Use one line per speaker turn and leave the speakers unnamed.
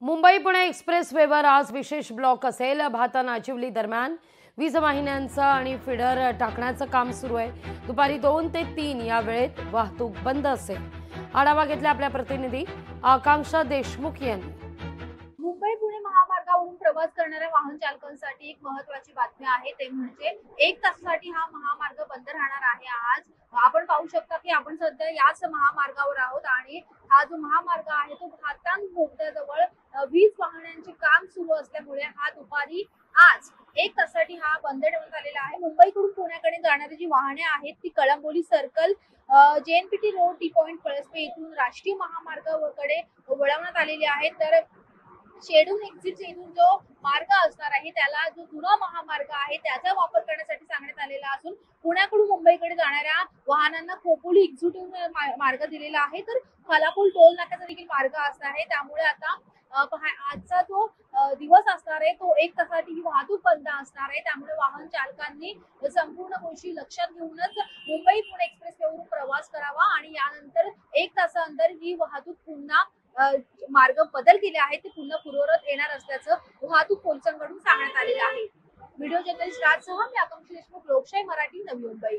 मुंबई पुणे एक्सप्रेसवेवर आज विशेष ब्लॉक असेल। भाता नाचिवली दरम्यान वीज वाहिन्यांचं आणि फीडर टाकण्याचं काम सुरू आहे। दुपारी 2 ते 3 या वेळेत वाहतूक बंद असेल। आढावा घेतला आपल्या प्रतिनिधी आकांक्षा देशमुख यांनी।
मुंबई पुणे महामार्गावरून प्रवास करणाऱ्या वाहन चालकांसाठी एक महत्त्वाची बातमी आहे, ते म्हणजे 1 तासासाठी हा महामार्ग बंद राहणार आहे। आज आपण पाहू शकता की आपण सध्या याच महामार्गावर आहोत आणि हा जो महामार्ग आहे तो भातान बोगद्याजवळ वीज वाहनांचे काम सुरू असल्यामुळे हा दुपारी आज 1 तासासाठी हा बंद ठेवण्यात आलेला आहे। मुंबईकडून पुण्याकडे जाणारी जी वाहने आहेत ती Kalamboli circle, JNPT road, T point, Palaspe इथून राष्ट्रीय महामार्गाकडे वळवण्यात आलेली आहेत। तर शेड्यूल एक्झिट इथून जो मार्ग असणार आहे त्याला जो जुना महामार्ग आहे त्याचा वापर करण्यासाठी सांगण्यात आलेला असून पुण्याकडून मुंबईकडे जाणाऱ्या वाहनांना खोपोली एक्झिट मार्ग दिलेला आहे। तर खालापूल टोल नाक्याचा देखील मार्ग असणार आहे। त्यामुळे आता आजचा जो दिवस असणार आहे तो 1 तासासाठी ही वाहतूक बंद असणार आहे। त्यामुळे वाहन चालकांनी संपूर्ण गोष्टी लक्षात घेऊनच मुंबई पुणे एक्सप्रेसवेवरून प्रवास करावा आणि यानंतर 1 तासानंतर ही वाहतूक पुन्हा मार्ग बदल केले आहेत ते पुन्हा पूर्ववत येणार असल्याचं वाहतूक पोलिसांकडून सांगण्यात आलेलं आहे। व्हिडिओ जर्नलिस्ट राजसह मी आकांक्षा देशमुख, लोकशाही मराठी, नवी मुंबई।